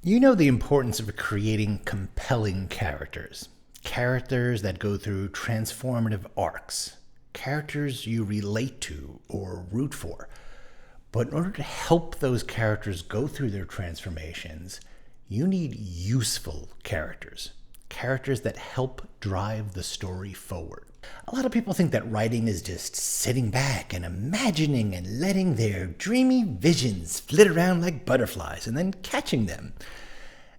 You know the importance of creating compelling characters. Characters that go through transformative arcs. Characters you relate to or root for. But in order to help those characters go through their transformations, you need useful characters. Characters that help drive the story forward. A lot of people think that writing is just sitting back and imagining and letting their dreamy visions flit around like butterflies and then catching them.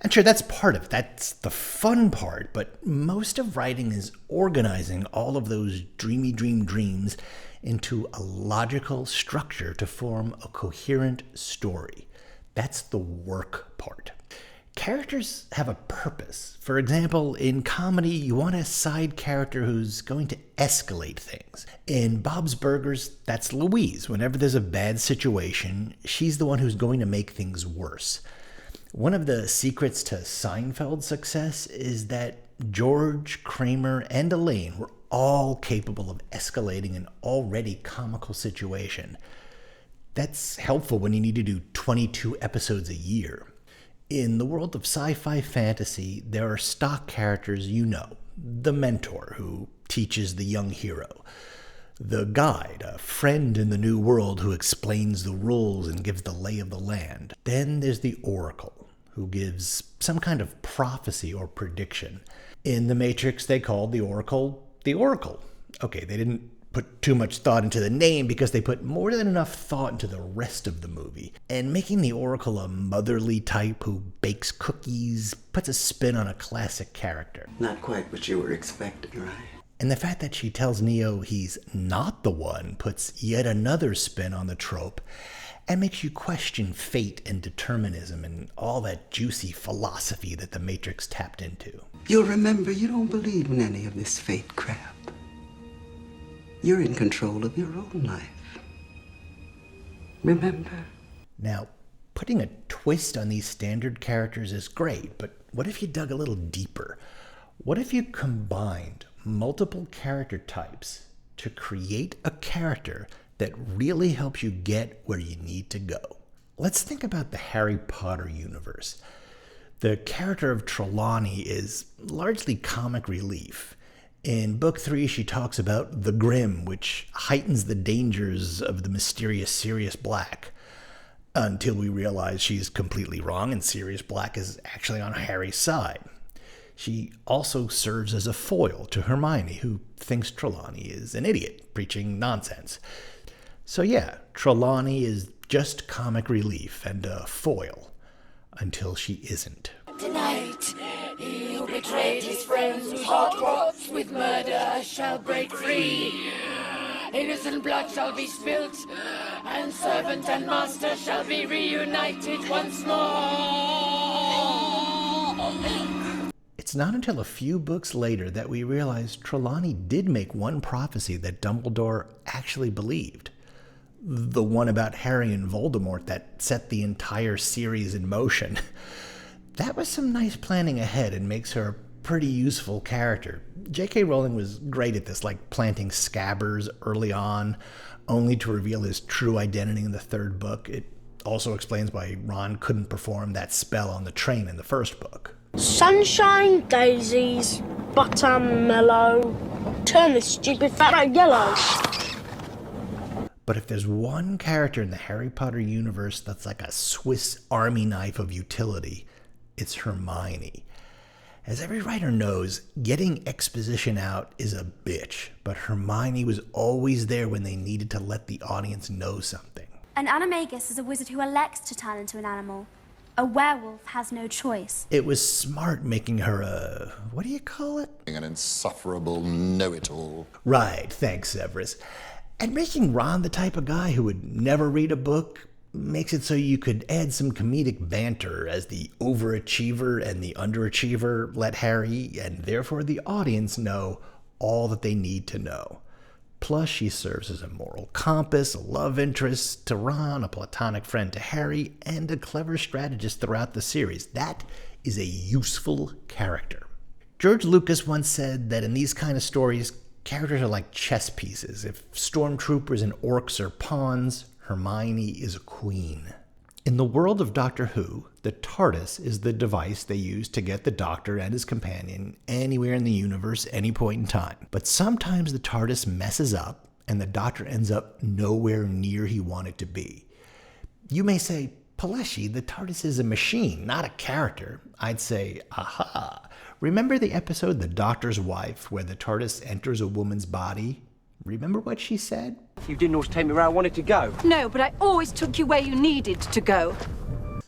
And sure, that's part of it. That's the fun part, but most of writing is organizing all of those dreamy dreams into a logical structure to form a coherent story. That's the work part. Characters have a purpose. For example, in comedy, you want a side character who's going to escalate things. In Bob's Burgers, that's Louise. Whenever there's a bad situation, she's the one who's going to make things worse. One of the secrets to Seinfeld's success is that George, Kramer, and Elaine were all capable of escalating an already comical situation. That's helpful when you need to do 22 episodes a year. In the world of sci-fi fantasy, there are stock characters you know. The mentor, who teaches the young hero. The guide, a friend in the new world who explains the rules and gives the lay of the land. Then there's the oracle, who gives some kind of prophecy or prediction. In The Matrix, they called the oracle the Oracle. Okay, they didn't put too much thought into the name because they put more than enough thought into the rest of the movie. And making the Oracle a motherly type who bakes cookies puts a spin on a classic character. Not quite what you were expecting, right? And the fact that she tells Neo he's not the one puts yet another spin on the trope and makes you question fate and determinism and all that juicy philosophy that the Matrix tapped into. You'll remember you don't believe in any of this fate crap. You're in control of your own life. Remember? Now, putting a twist on these standard characters is great, but what if you dug a little deeper? What if you combined multiple character types to create a character that really helps you get where you need to go? Let's think about the Harry Potter universe. The character of Trelawny is largely comic relief. In Book 3, she talks about the Grim, which heightens the dangers of the mysterious Sirius Black, until we realize she's completely wrong and Sirius Black is actually on Harry's side. She also serves as a foil to Hermione, who thinks Trelawny is an idiot, preaching nonsense. So yeah, Trelawny is just comic relief and a foil, until she isn't. Tonight, he who betrayed his friends, whose heart rots with murder, shall break free. Innocent blood shall be spilt, and servant and master shall be reunited once more. It's not until a few books later that we realize Trelawny did make one prophecy that Dumbledore actually believed. The one about Harry and Voldemort that set the entire series in motion. That was some nice planning ahead and makes her a pretty useful character. J.K. Rowling was great at this, like planting Scabbers early on, only to reveal his true identity in the third book. It also explains why Ron couldn't perform that spell on the train in the first book. Sunshine, daisies, buttermellow, turn this stupid fat yellow. But if there's one character in the Harry Potter universe that's like a Swiss Army knife of utility, it's Hermione. As every writer knows, getting exposition out is a bitch, but Hermione was always there when they needed to let the audience know something. An animagus is a wizard who elects to turn into an animal. A werewolf has no choice. It was smart making her a... what do you call it? An insufferable know-it-all. Right, thanks, Severus. And making Ron the type of guy who would never read a book makes it so you could add some comedic banter as the overachiever and the underachiever let Harry, and therefore the audience, know all that they need to know. Plus, she serves as a moral compass, a love interest to Ron, a platonic friend to Harry, and a clever strategist throughout the series. That is a useful character. George Lucas once said that in these kind of stories, characters are like chess pieces. If stormtroopers and orcs are pawns, Hermione is a queen. In the world of Doctor Who, The Tardis is the device they use to get the Doctor and his companion anywhere in the universe, any point in time. But sometimes the Tardis messes up, and the Doctor ends up nowhere near he wanted to be. You may say, Paleshi, the Tardis is a machine, not a character. I'd say, aha. Remember the episode The Doctor's Wife, where the Tardis enters a woman's body? Remember what she said? You didn't always take me where I wanted to go. No, but I always took you where you needed to go.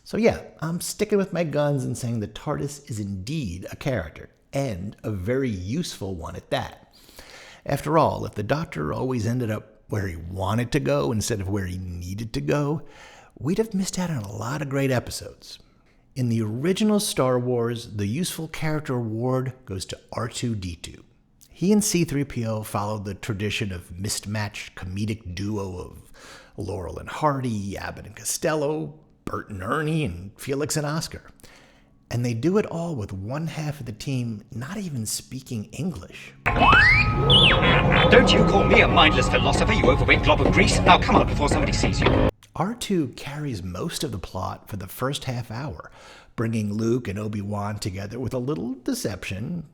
So yeah, I'm sticking with my guns and saying the TARDIS is indeed a character, and a very useful one at that. After all, if the Doctor always ended up where he wanted to go instead of where he needed to go, we'd have missed out on a lot of great episodes. In the original Star Wars, the Useful Character Award goes to Artoo-Deetoo. He and C-3PO followed the tradition of mismatched comedic duo of Laurel and Hardy, Abbott and Costello, Bert and Ernie, and Felix and Oscar. And they do it all with one half of the team not even speaking English. Don't you call me a mindless philosopher, you overweight glob of grease. Now come out before somebody sees you. R2 carries most of the plot for the first half hour, bringing Luke and Obi-Wan together with a little deception.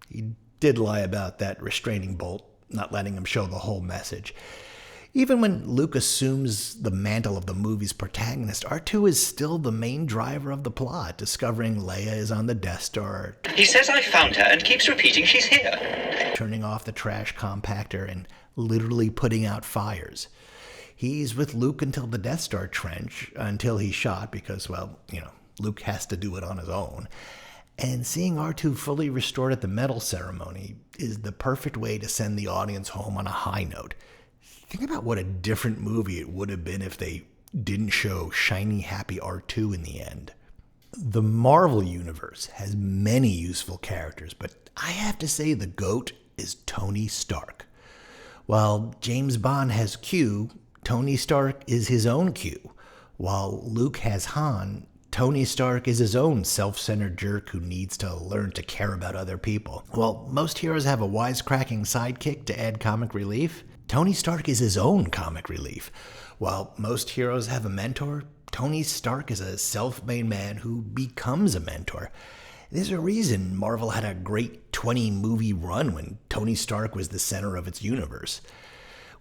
He did lie about that restraining bolt, not letting him show the whole message. Even when Luke assumes the mantle of the movie's protagonist, R2 is still the main driver of the plot, discovering Leia is on the Death Star. He says I found her and keeps repeating she's here. Turning off the trash compactor and literally putting out fires. He's with Luke until the Death Star trench, until he's shot because, well, Luke has to do it on his own. And seeing R2 fully restored at the medal ceremony is the perfect way to send the audience home on a high note. Think about what a different movie it would have been if they didn't show shiny, happy R2 in the end. The Marvel Universe has many useful characters, but I have to say the GOAT is Tony Stark. While James Bond has Q, Tony Stark is his own Q. While Luke has Han, Tony Stark is his own self-centered jerk who needs to learn to care about other people. While most heroes have a wisecracking sidekick to add comic relief, Tony Stark is his own comic relief. While most heroes have a mentor, Tony Stark is a self-made man who becomes a mentor. There's a reason Marvel had a great 20-movie run when Tony Stark was the center of its universe.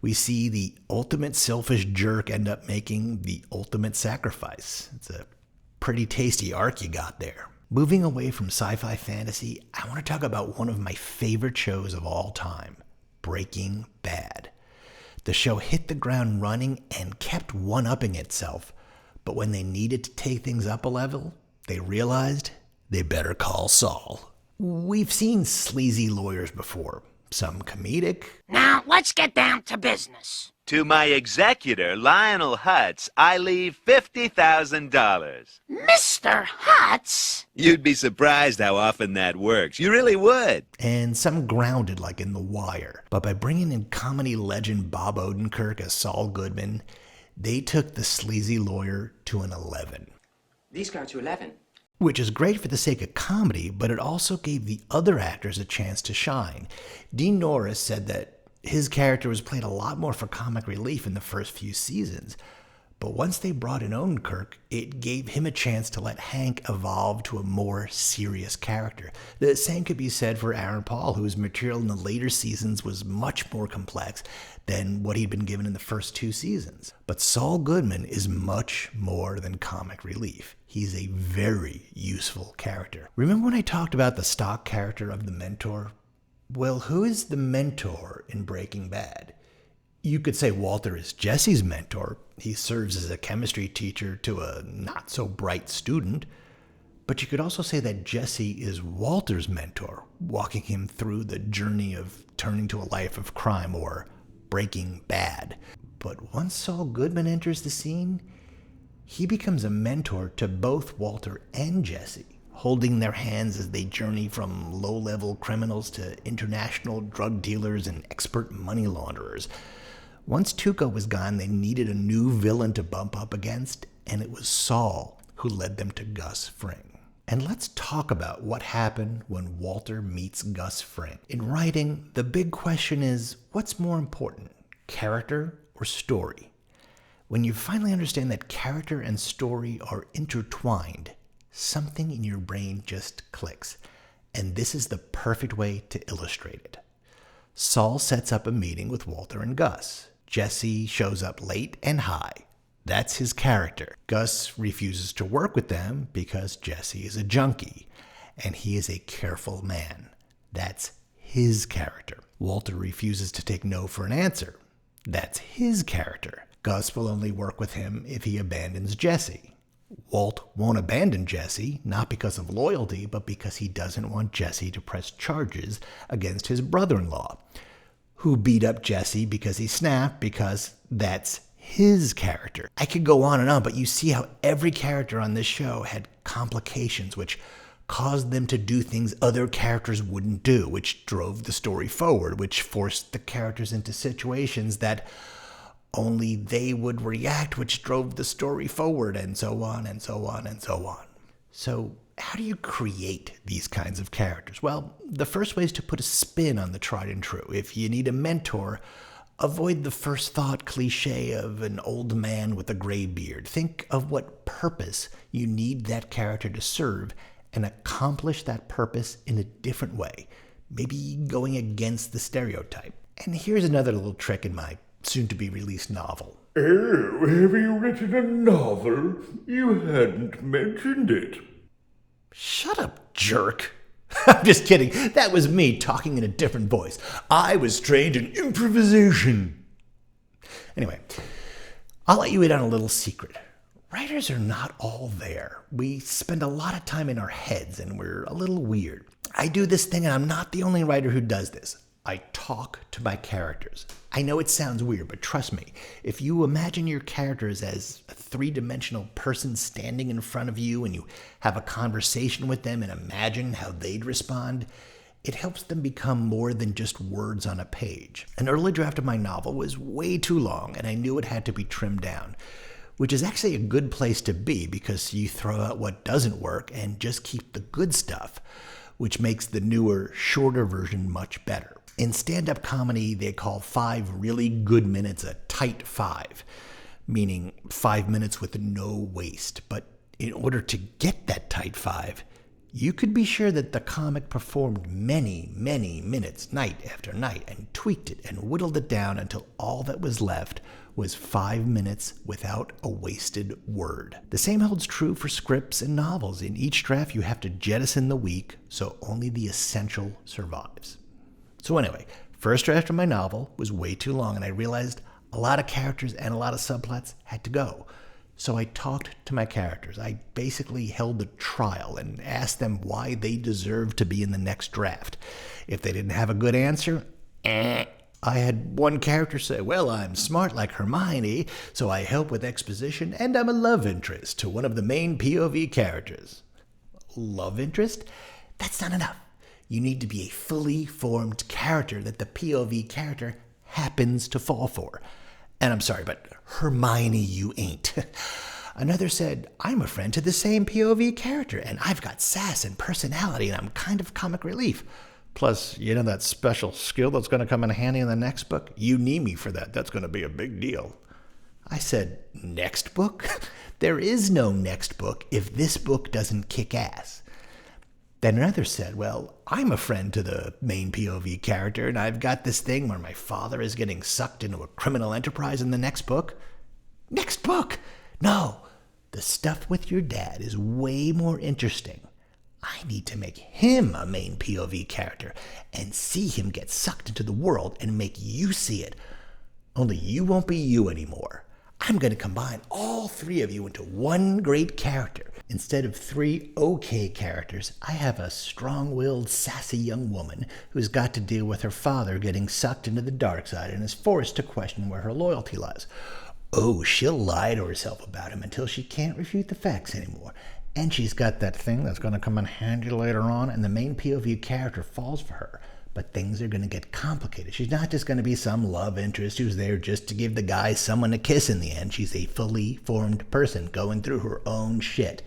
We see the ultimate selfish jerk end up making the ultimate sacrifice. It's a pretty tasty arc you got there. Moving away from sci-fi fantasy, I want to talk about one of my favorite shows of all time, Breaking Bad. The show hit the ground running and kept one-upping itself, but when they needed to take things up a level, they realized they better call Saul. We've seen sleazy lawyers before, some comedic. Now, let's get down to business. To my executor, Lionel Hutz, I leave $50,000. Mr. Hutz? You'd be surprised how often that works. You really would. And some grounded like in The Wire. But by bringing in comedy legend Bob Odenkirk as Saul Goodman, they took the sleazy lawyer to an 11. These go to 11. Which is great for the sake of comedy, but it also gave the other actors a chance to shine. Dean Norris said that his character was played a lot more for comic relief in the first few seasons. But once they brought in Odenkirk, it gave him a chance to let Hank evolve to a more serious character. The same could be said for Aaron Paul, whose material in the later seasons was much more complex than what he'd been given in the first 2 seasons. But Saul Goodman is much more than comic relief. He's a very useful character. Remember when I talked about the stock character of the mentor? Well, who is the mentor in Breaking Bad? You could say Walter is Jesse's mentor. He serves as a chemistry teacher to a not-so-bright student. But you could also say that Jesse is Walter's mentor, walking him through the journey of turning to a life of crime or breaking bad. But once Saul Goodman enters the scene, he becomes a mentor to both Walter and Jesse, holding their hands as they journey from low-level criminals to international drug dealers and expert money launderers. Once Tuco was gone, they needed a new villain to bump up against, and it was Saul who led them to Gus Fring. And let's talk about what happened when Walter meets Gus Fring. In writing, the big question is, what's more important, character or story? When you finally understand that character and story are intertwined, something in your brain just clicks. And this is the perfect way to illustrate it. Saul sets up a meeting with Walter and Gus. Jesse shows up late and high. That's his character. Gus refuses to work with them because Jesse is a junkie, and he is a careful man. That's his character. Walter refuses to take no for an answer. That's his character. Gus will only work with him if he abandons Jesse. Walt won't abandon Jesse, not because of loyalty, but because he doesn't want Jesse to press charges against his brother-in-law, who beat up Jesse because he snapped, because that's his character. I could go on and on, but you see how every character on this show had complications which caused them to do things other characters wouldn't do, which drove the story forward, which forced the characters into situations that only they would react, which drove the story forward, and so on and so on and so on. So how do you create these kinds of characters? Well, the first way is to put a spin on the tried and true. If you need a mentor, avoid the first thought cliche of an old man with a gray beard. Think of what purpose you need that character to serve and accomplish that purpose in a different way, maybe going against the stereotype. And here's another little trick in my soon-to-be-released novel. Oh, have you written a novel? You hadn't mentioned it. Shut up, jerk. I'm just kidding. That was me talking in a different voice. I was trained in improvisation. Anyway, I'll let you in on a little secret. Writers are not all there. We spend a lot of time in our heads, and we're a little weird. I do this thing, and I'm not the only writer who does this. I talk to my characters. I know it sounds weird, but trust me, if you imagine your characters as a three-dimensional person standing in front of you and you have a conversation with them and imagine how they'd respond, it helps them become more than just words on a page. An early draft of my novel was way too long, and I knew it had to be trimmed down, which is actually a good place to be because you throw out what doesn't work and just keep the good stuff, which makes the newer, shorter version much better. In stand-up comedy, they call 5 really good minutes a tight 5, meaning 5 minutes with no waste. But in order to get that tight 5, you could be sure that the comic performed many, many minutes night after night and tweaked it and whittled it down until all that was left was 5 minutes without a wasted word. The same holds true for scripts and novels. In each draft, you have to jettison the weak, so only the essential survives. So anyway, first draft of my novel was way too long, and I realized a lot of characters and a lot of subplots had to go. So I talked to my characters. I basically held a trial and asked them why they deserved to be in the next draft. If they didn't have a good answer, I had one character say, well, I'm smart like Hermione, so I help with exposition, and I'm a love interest to one of the main POV characters. Love interest? That's not enough. You need to be a fully formed character that the POV character happens to fall for. And I'm sorry, but Hermione, you ain't. Another said, I'm a friend to the same POV character, and I've got sass and personality, and I'm kind of comic relief. Plus, you know that special skill that's going to come in handy in the next book? You need me for that. That's going to be a big deal. I said, next book? There is no next book if this book doesn't kick ass. Then another said, well, I'm a friend to the main POV character, and I've got this thing where my father is getting sucked into a criminal enterprise in the next book. Next book? No, the stuff with your dad is way more interesting. I need to make him a main POV character and see him get sucked into the world and make you see it. Only you won't be you anymore. I'm going to combine all 3 of you into one great character. Instead of 3 okay characters, I have a strong-willed, sassy young woman who's got to deal with her father getting sucked into the dark side and is forced to question where her loyalty lies. Oh, she'll lie to herself about him until she can't refute the facts anymore. And she's got that thing that's going to come in handy later on, and the main POV character falls for her. But things are going to get complicated. She's not just going to be some love interest who's there just to give the guy someone to kiss in the end. She's a fully formed person going through her own shit.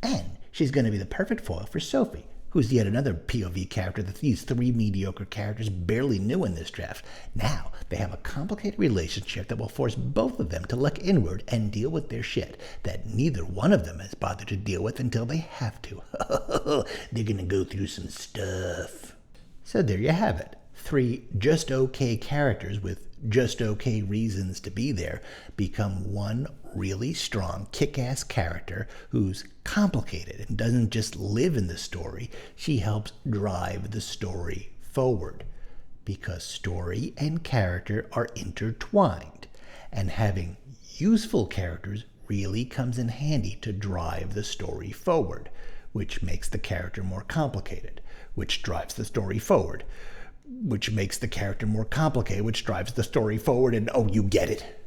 And she's going to be the perfect foil for Sophie, who's yet another POV character that these three mediocre characters barely knew in this draft. Now, they have a complicated relationship that will force both of them to look inward and deal with their shit that neither one of them has bothered to deal with until they have to. They're gonna go through some stuff. So there you have it. Three just okay characters with just okay reasons to be there become one really strong, kick-ass character who's complicated and doesn't just live in the story. She helps drive the story forward because story and character are intertwined, and having useful characters really comes in handy to drive the story forward, which makes the character more complicated, which drives the story forward, which makes the character more complicated, which drives the story forward, and oh, you get it.